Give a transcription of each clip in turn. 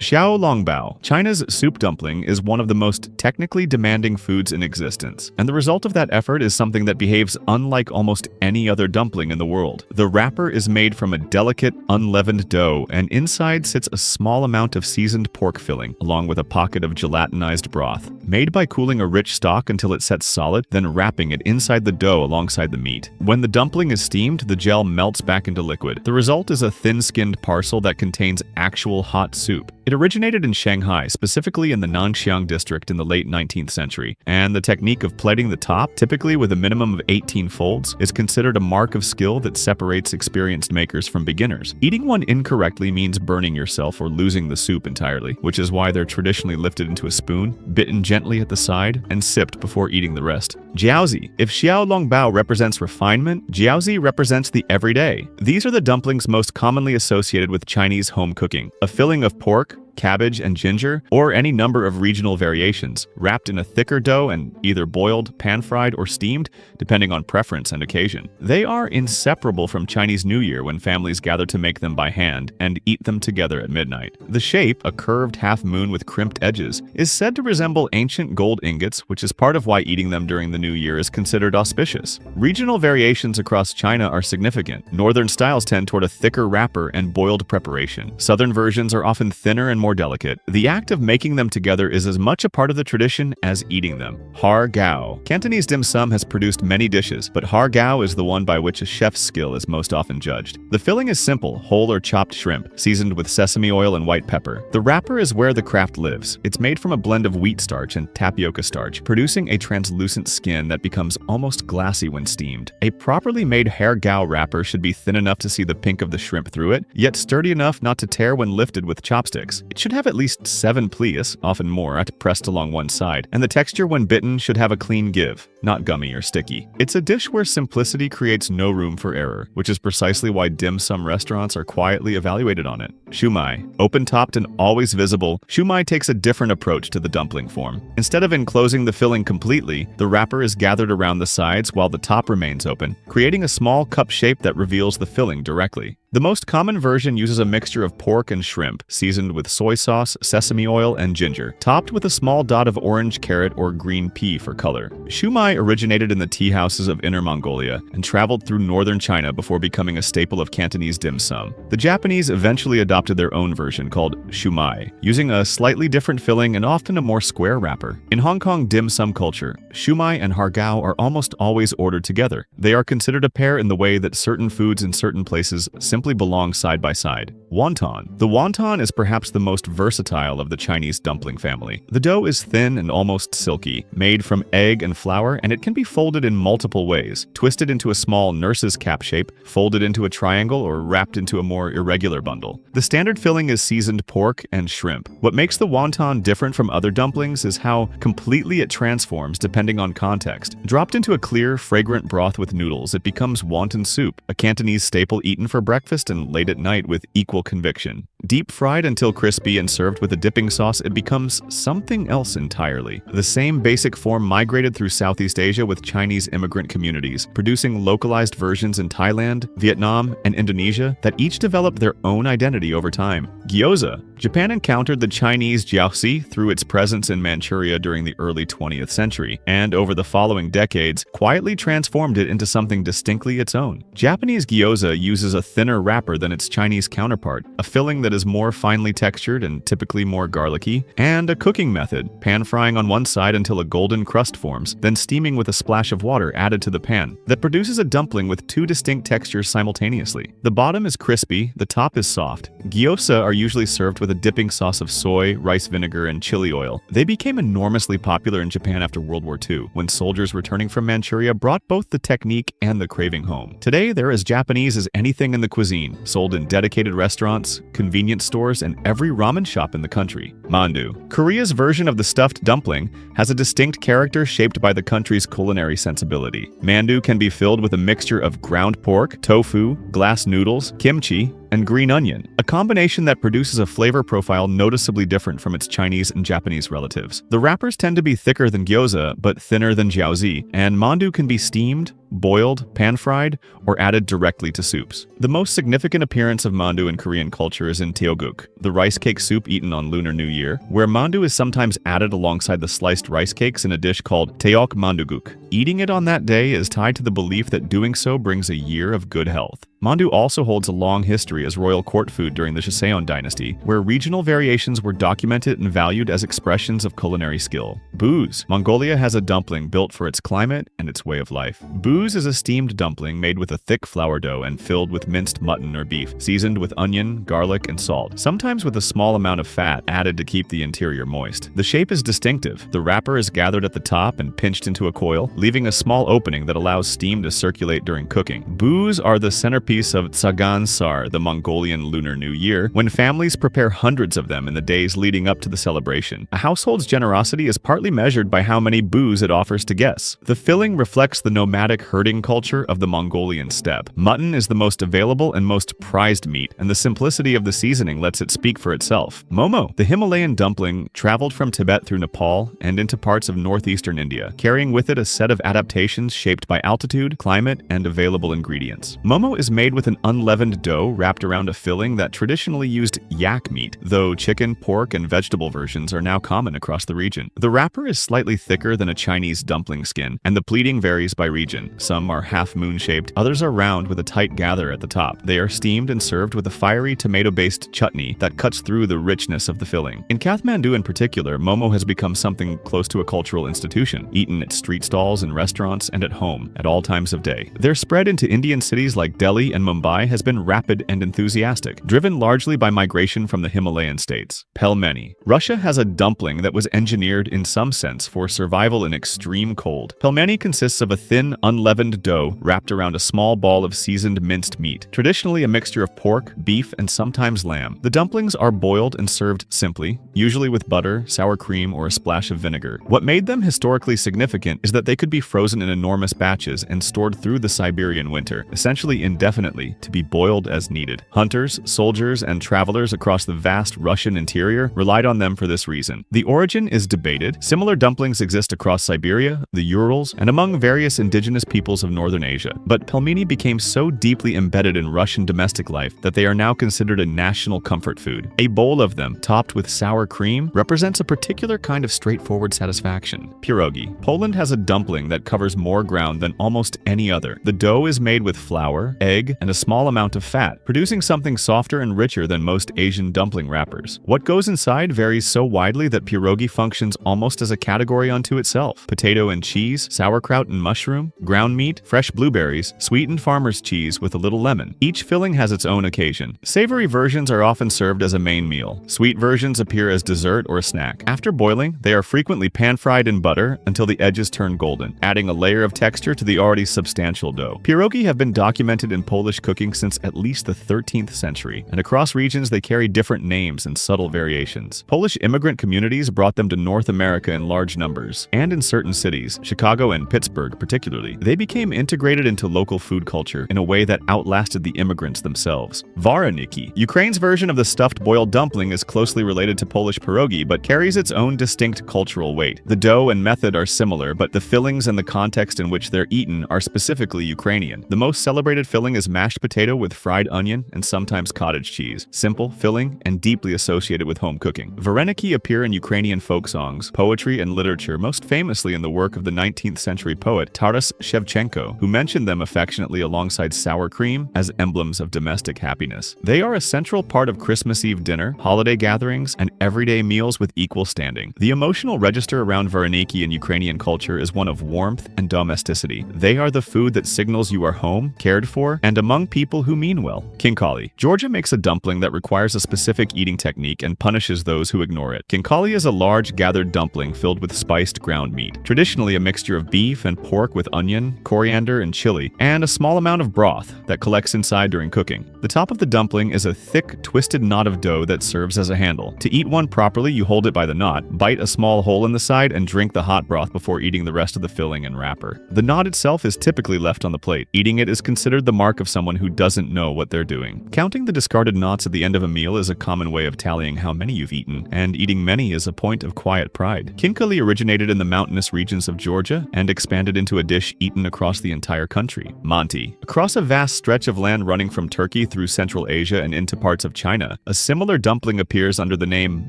Xiaolongbao, China's soup dumpling, is one of the most technically demanding foods in existence, and the result of that effort is something that behaves unlike almost any other dumpling in the world. The wrapper is made from a delicate, unleavened dough, and inside sits a small amount of seasoned pork filling, along with a pocket of gelatinized broth. Made by cooling a rich stock until it sets solid, then wrapping it inside the dough alongside the meat. When the dumpling is steamed, the gel melts back into liquid. The result is a thin-skinned parcel that contains actual hot soup. It originated in Shanghai, specifically in the Nanxiang district in the late 19th century, and the technique of plating the top, typically with a minimum of 18 folds, is considered a mark of skill that separates experienced makers from beginners. Eating one incorrectly means burning yourself or losing the soup entirely, which is why they're traditionally lifted into a spoon, bitten gently at the side, and sipped before eating the rest. Jiaozi. If Xiaolongbao represents refinement, Jiaozi represents the everyday. These are the dumplings most commonly associated with Chinese home cooking. A filling of pork, cabbage, and ginger, or any number of regional variations, wrapped in a thicker dough and either boiled, pan-fried, or steamed, depending on preference and occasion. They are inseparable from Chinese New Year when families gather to make them by hand and eat them together at midnight. The shape, a curved half-moon with crimped edges, is said to resemble ancient gold ingots, which is part of why eating them during the New Year is considered auspicious. Regional variations across China are significant. Northern styles tend toward a thicker wrapper and boiled preparation. Southern versions are often thinner and more delicate. The act of making them together is as much a part of the tradition as eating them. Har Gow. Cantonese dim sum has produced many dishes, but Har Gow is the one by which a chef's skill is most often judged. The filling is simple, whole or chopped shrimp, seasoned with sesame oil and white pepper. The wrapper is where the craft lives. It's made from a blend of wheat starch and tapioca starch, producing a translucent skin that becomes almost glassy when steamed. A properly made Har Gow wrapper should be thin enough to see the pink of the shrimp through it, yet sturdy enough not to tear when lifted with chopsticks. It should have at least 7 pliés, often more, pressed along one side, and the texture when bitten should have a clean give, not gummy or sticky. It's a dish where simplicity creates no room for error, which is precisely why dim sum restaurants are quietly evaluated on it. Shumai. Open-topped and always visible, shumai takes a different approach to the dumpling form. Instead of enclosing the filling completely, the wrapper is gathered around the sides while the top remains open, creating a small cup shape that reveals the filling directly. The most common version uses a mixture of pork and shrimp, seasoned with soy sauce, sesame oil, and ginger, topped with a small dot of orange carrot or green pea for color. Shumai originated in the tea houses of Inner Mongolia and traveled through northern China before becoming a staple of Cantonese dim sum. The Japanese eventually adopted their own version called shumai, using a slightly different filling and often a more square wrapper. In Hong Kong dim sum culture, shumai and har gow are almost always ordered together. They are considered a pair in the way that certain foods in certain places simply belong side by side. Wonton. The wonton is perhaps the most versatile of the Chinese dumpling family. The dough is thin and almost silky, made from egg and flour, and it can be folded in multiple ways, twisted into a small nurse's cap shape, folded into a triangle, or wrapped into a more irregular bundle. The standard filling is seasoned pork and shrimp. What makes the wonton different from other dumplings is how completely it transforms depending on context. Dropped into a clear, fragrant broth with noodles, it becomes wonton soup, a Cantonese staple eaten for breakfast and late at night with equal conviction. Deep fried until crispy and served with a dipping sauce, it becomes something else entirely. The same basic form migrated through Southeast Asia with Chinese immigrant communities, producing localized versions in Thailand, Vietnam, and Indonesia that each developed their own identity over time. Gyoza. Japan encountered the Chinese Jiaozi through its presence in Manchuria during the early 20th century, and over the following decades, quietly transformed it into something distinctly its own. Japanese gyoza uses a thinner wrapper than its Chinese counterpart, a filling that is more finely textured and typically more garlicky, and a cooking method, pan-frying on one side until a golden crust forms, then steaming with a splash of water added to the pan, that produces a dumpling with two distinct textures simultaneously. The bottom is crispy, the top is soft. Gyoza are usually served with a dipping sauce of soy, rice vinegar, and chili oil. They became enormously popular in Japan after World War II, when soldiers returning from Manchuria brought both the technique and the craving home. Today, they're as Japanese as anything in the cuisine, sold in dedicated restaurants, convenience stores, and every ramen shop in the country. Mandu. Korea's version of the stuffed dumpling has a distinct character shaped by the country's culinary sensibility. Mandu can be filled with a mixture of ground pork, tofu, glass noodles, kimchi, and green onion, a combination that produces a flavor profile noticeably different from its Chinese and Japanese relatives. The wrappers tend to be thicker than gyoza, but thinner than Jiaozi, and mandu can be steamed, boiled, pan-fried, or added directly to soups. The most significant appearance of mandu in Korean culture is in Teoguk, the rice cake soup eaten on Lunar New Year, where mandu is sometimes added alongside the sliced rice cakes in a dish called teok manduguk. Eating it on that day is tied to the belief that doing so brings a year of good health. Mandu also holds a long history as royal court food during the Joseon dynasty, where regional variations were documented and valued as expressions of culinary skill. Buuz. Mongolia has a dumpling built for its climate and its way of life. Buuz is a steamed dumpling made with a thick flour dough and filled with minced mutton or beef, seasoned with onion, garlic, and salt, sometimes with a small amount of fat added to keep the interior moist. The shape is distinctive. The wrapper is gathered at the top and pinched into a coil, leaving a small opening that allows steam to circulate during cooking. Buuz are the centerpiece of Tsagan Sar, the Mongolian Lunar New Year, when families prepare hundreds of them in the days leading up to the celebration. A household's generosity is partly measured by how many buuz it offers to guests. The filling reflects the nomadic herding culture of the Mongolian steppe. Mutton is the most available and most prized meat, and the simplicity of the seasoning lets it speak for itself. Momo, the Himalayan dumpling, traveled from Tibet through Nepal and into parts of northeastern India, carrying with it a set of adaptations shaped by altitude, climate, and available ingredients. Momo is made with an unleavened dough wrapped around a filling that traditionally used yak meat, though chicken, pork, and vegetable versions are now common across the region. The wrapper is slightly thicker than a Chinese dumpling skin, and the pleating varies by region. Some are half-moon-shaped, others are round with a tight gather at the top. They are steamed and served with a fiery tomato-based chutney that cuts through the richness of the filling. In Kathmandu in particular, momo has become something close to a cultural institution, eaten at street stalls and restaurants and at home at all times of day. Their spread into Indian cities like Delhi and Mumbai has been rapid and enthusiastic, driven largely by migration from the Himalayan states. Pelmeni. Russia has a dumpling that was engineered in some sense for survival in extreme cold. Pelmeni consists of a thin, unleavened dough wrapped around a small ball of seasoned minced meat, traditionally a mixture of pork, beef, and sometimes lamb. The dumplings are boiled and served simply, usually with butter, sour cream, or a splash of vinegar. What made them historically significant is that they could be frozen in enormous batches and stored through the Siberian winter, essentially indefinitely, to be boiled as needed. Hunters, soldiers, and travelers across the vast Russian interior relied on them for this reason. The origin is debated. Similar dumplings exist across Siberia, the Urals, and among various indigenous peoples of northern Asia. But pelmeni became so deeply embedded in Russian domestic life that they are now considered a national comfort food. A bowl of them, topped with sour cream, represents a particular kind of straightforward satisfaction. Pierogi. Poland has a dumpling that covers more ground than almost any other. The dough is made with flour, egg, and a small amount of fat, producing something softer and richer than most Asian dumpling wrappers. What goes inside varies so widely that pierogi functions almost as a category unto itself. Potato and cheese, sauerkraut and mushroom, ground meat, fresh blueberries, sweetened farmer's cheese with a little lemon. Each filling has its own occasion. Savory versions are often served as a main meal. Sweet versions appear as dessert or a snack. After boiling, they are frequently pan-fried in butter until the edges turn golden, adding a layer of texture to the already substantial dough. Pierogi have been documented in Polish cooking since at least the 13th century, and across regions they carry different names and subtle variations. Polish immigrant communities brought them to North America in large numbers, and in certain cities, Chicago and Pittsburgh particularly, they became integrated into local food culture in a way that outlasted the immigrants themselves. Varenyky. Ukraine's version of the stuffed boiled dumpling is closely related to Polish pierogi, but carries its own distinct cultural weight. The dough and method are similar, but the fillings and the context in which they're eaten are specifically Ukrainian. The most celebrated filling is mashed potato with fried onion and sometimes cottage cheese. Simple, filling, and deeply associated with home cooking. Varenyky appear in Ukrainian folk songs, poetry, and literature, most famously in the work of the 19th century poet Taras Shevchenko, who mentioned them affectionately alongside sour cream as emblems of domestic happiness. They are a central part of Christmas Eve dinner, holiday gatherings, and everyday meals with equal standing. The emotional register around Varenyky in Ukrainian culture is one of warmth and domesticity. They are the food that signals you are home, cared for, and among people who mean well. Khinkali. Georgia makes a dumpling that requires a specific eating technique and punishes those who ignore it. Khinkali is a large gathered dumpling filled with spiced ground meat, traditionally a mixture of beef and pork with onion, coriander, and chili, and a small amount of broth that collects inside during cooking. The top of the dumpling is a thick, twisted knot of dough that serves as a handle. To eat one properly, you hold it by the knot, bite a small hole in the side, and drink the hot broth before eating the rest of the filling and wrapper. The knot itself is typically left on the plate. Eating it is considered the mark of someone who doesn't know what they're doing. doing. Counting the discarded knots at the end of a meal is a common way of tallying how many you've eaten, and eating many is a point of quiet pride. Khinkali originated in the mountainous regions of Georgia and expanded into a dish eaten across the entire country. Manti. Across a vast stretch of land running from Turkey through Central Asia and into parts of China, a similar dumpling appears under the name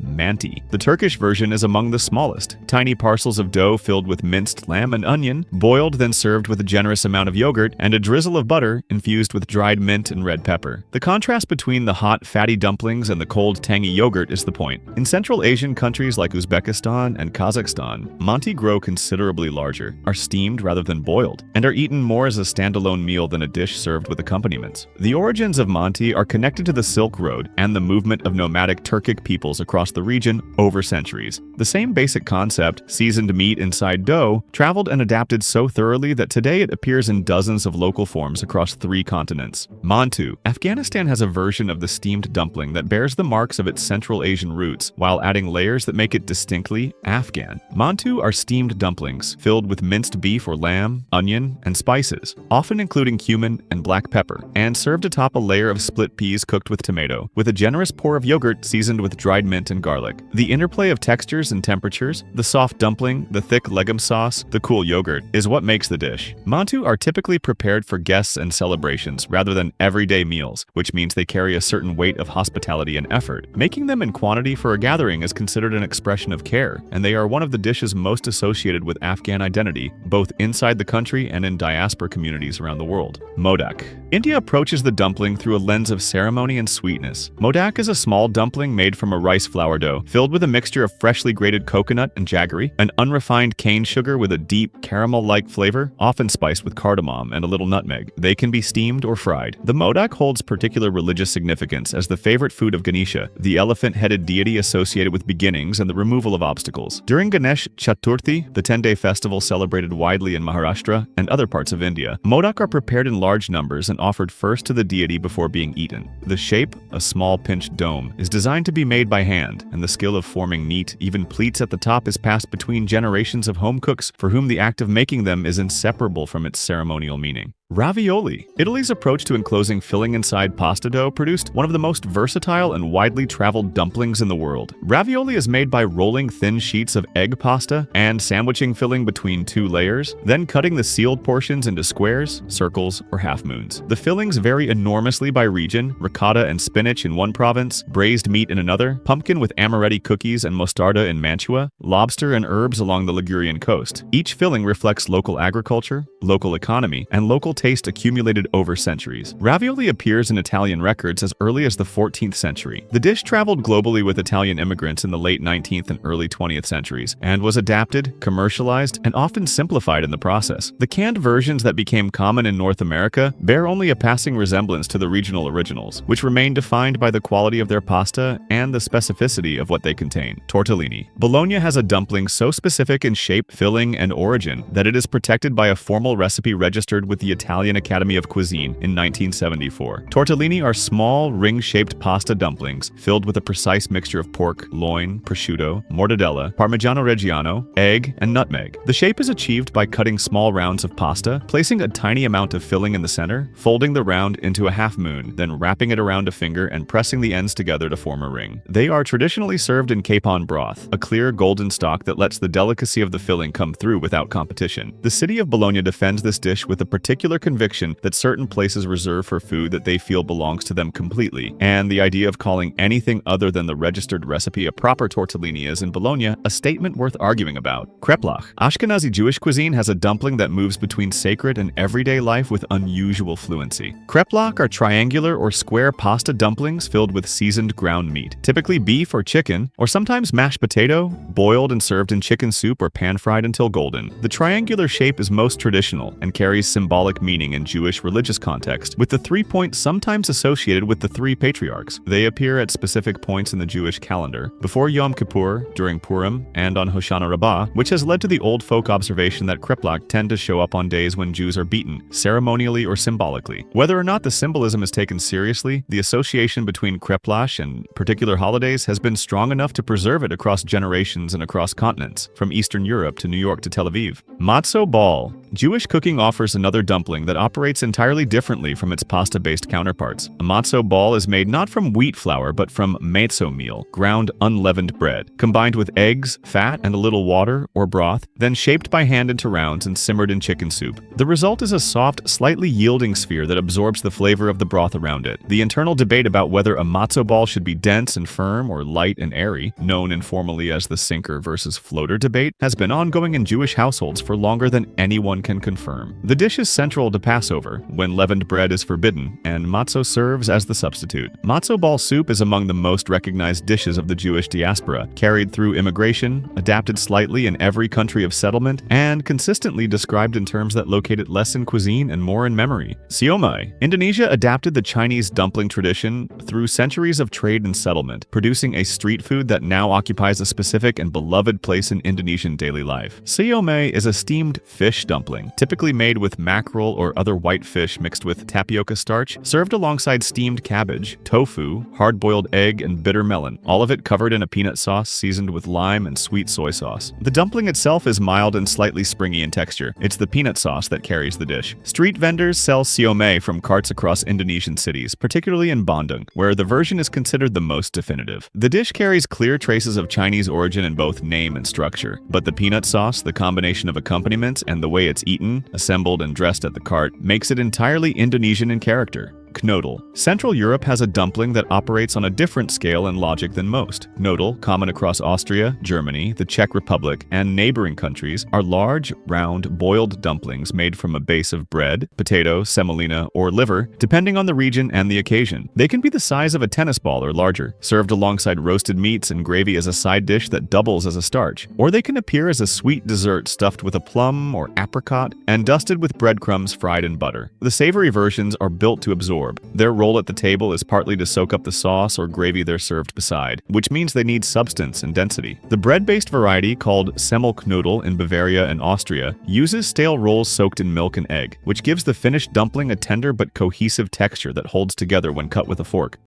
Manti. The Turkish version is among the smallest, tiny parcels of dough filled with minced lamb and onion, boiled then served with a generous amount of yogurt and a drizzle of butter infused with dried mint and red pepper. The contrast between the hot, fatty dumplings and the cold, tangy yogurt is the point. In Central Asian countries like Uzbekistan and Kazakhstan, Manti grow considerably larger, are steamed rather than boiled, and are eaten more as a standalone meal than a dish served with accompaniments. The origins of Manti are connected to the Silk Road and the movement of nomadic Turkic peoples across the region over centuries. The same basic concept, seasoned meat inside dough, traveled and adapted so thoroughly that today it appears in dozens of local forms across 3 continents. Mantu. Afghanistan has a version of the steamed dumpling that bears the marks of its Central Asian roots, while adding layers that make it distinctly Afghan. Mantu are steamed dumplings, filled with minced beef or lamb, onion, and spices, often including cumin and black pepper, and served atop a layer of split peas cooked with tomato, with a generous pour of yogurt seasoned with dried mint and garlic. The interplay of textures and temperatures, the soft dumpling, the thick legum sauce, the cool yogurt, is what makes the dish. Mantu are typically prepared for guests and celebrations rather than everyday meals, which means they carry a certain weight of hospitality and effort. Making them in quantity for a gathering is considered an expression of care, and they are one of the dishes most associated with Afghan identity, both inside the country and in diaspora communities around the world. Modak. India approaches the dumpling through a lens of ceremony and sweetness. Modak is a small dumpling made from a rice flour dough, filled with a mixture of freshly grated coconut and jaggery, an unrefined cane sugar with a deep caramel-like flavor, often spiced with cardamom and a little nutmeg. They can be steamed or fried. The Modak holds particular religious significance as the favorite food of Ganesha, the elephant-headed deity associated with beginnings and the removal of obstacles. During Ganesh Chaturthi, the 10-day festival celebrated widely in Maharashtra and other parts of India, Modak are prepared in large numbers and offered first to the deity before being eaten. The shape, a small pinched dome, is designed to be made by hand, and the skill of forming neat, even pleats at the top is passed between generations of home cooks for whom the act of making them is inseparable from its ceremonial meaning. Ravioli. Italy's approach to enclosing filling inside pasta dough produced one of the most versatile and widely traveled dumplings in the world. Ravioli is made by rolling thin sheets of egg pasta and sandwiching filling between 2 layers, then cutting the sealed portions into squares, circles, or half moons. The fillings vary enormously by region: ricotta and spinach in one province, braised meat in another, pumpkin with amaretti cookies and mostarda in Mantua, lobster and herbs along the Ligurian coast. Each filling reflects local agriculture, local economy, and local taste accumulated over centuries. Ravioli appears in Italian records as early as the 14th century. The dish traveled globally with Italian immigrants in the late 19th and early 20th centuries, and was adapted, commercialized, and often simplified in the process. The canned versions that became common in North America bear only a passing resemblance to the regional originals, which remain defined by the quality of their pasta and the specificity of what they contain. Tortellini. Bologna has a dumpling so specific in shape, filling, and origin that it is protected by a formal recipe registered with the Italian Academy of Cuisine in 1974. Tortellini are small, ring-shaped pasta dumplings filled with a precise mixture of pork, loin, prosciutto, mortadella, Parmigiano Reggiano, egg, and nutmeg. The shape is achieved by cutting small rounds of pasta, placing a tiny amount of filling in the center, folding the round into a half moon, then wrapping it around a finger and pressing the ends together to form a ring. They are traditionally served in capon broth, a clear golden stock that lets the delicacy of the filling come through without competition. The city of Bologna defends this dish with a particular conviction that certain places reserve for food that they feel belongs to them completely, and the idea of calling anything other than the registered recipe a proper tortellini is, in Bologna, a statement worth arguing about. Kreplach. Ashkenazi Jewish cuisine has a dumpling that moves between sacred and everyday life with unusual fluency. Kreplach are triangular or square pasta dumplings filled with seasoned ground meat, typically beef or chicken, or sometimes mashed potato, boiled and served in chicken soup or pan-fried until golden. The triangular shape is most traditional and carries symbolic meaning in Jewish religious context, with the 3 points sometimes associated with the 3 patriarchs. They appear at specific points in the Jewish calendar, before Yom Kippur, during Purim, and on Hoshana Rabbah, which has led to the old folk observation that Kreplach tend to show up on days when Jews are beaten, ceremonially or symbolically. Whether or not the symbolism is taken seriously, the association between Kreplach and particular holidays has been strong enough to preserve it across generations and across continents, from Eastern Europe to New York to Tel Aviv. Matzo Ball. Jewish cooking offers another dumpling that operates entirely differently from its pasta-based counterparts. A matzo ball is made not from wheat flour but from matzo meal, ground unleavened bread, combined with eggs, fat, and a little water or broth, then shaped by hand into rounds and simmered in chicken soup. The result is a soft, slightly yielding sphere that absorbs the flavor of the broth around it. The internal debate about whether a matzo ball should be dense and firm or light and airy, known informally as the sinker versus floater debate, has been ongoing in Jewish households for longer than anyone can confirm. The dish is central to Passover, when leavened bread is forbidden, and matzo serves as the substitute. Matzo ball soup is among the most recognized dishes of the Jewish diaspora, carried through immigration, adapted slightly in every country of settlement, and consistently described in terms that locate it less in cuisine and more in memory. Siomay. Indonesia adapted the Chinese dumpling tradition through centuries of trade and settlement, producing a street food that now occupies a specific and beloved place in Indonesian daily life. Siomay is a steamed fish dumpling, typically made with mackerel or other white fish mixed with tapioca starch, served alongside steamed cabbage, tofu, hard-boiled egg, and bitter melon, all of it covered in a peanut sauce seasoned with lime and sweet soy sauce. The dumpling itself is mild and slightly springy in texture. It's the peanut sauce that carries the dish. Street vendors sell siomay from carts across Indonesian cities, particularly in Bandung, where the version is considered the most definitive. The dish carries clear traces of Chinese origin in both name and structure, but the peanut sauce, the combination of accompaniments, and the way it's eaten, assembled, and dressed at the cart makes it entirely Indonesian in character. Knödel. Central Europe has a dumpling that operates on a different scale and logic than most. Knödel, common across Austria, Germany, the Czech Republic, and neighboring countries, are large, round, boiled dumplings made from a base of bread, potato, semolina, or liver, depending on the region and the occasion. They can be the size of a tennis ball or larger, served alongside roasted meats and gravy as a side dish that doubles as a starch. Or they can appear as a sweet dessert stuffed with a plum or apricot and dusted with breadcrumbs fried in butter. The savory versions are built to absorb. Their role at the table is partly to soak up the sauce or gravy they're served beside, which means they need substance and density. The bread-based variety, called Semmelknödel in Bavaria and Austria, uses stale rolls soaked in milk and egg, which gives the finished dumpling a tender but cohesive texture that holds together when cut with a fork.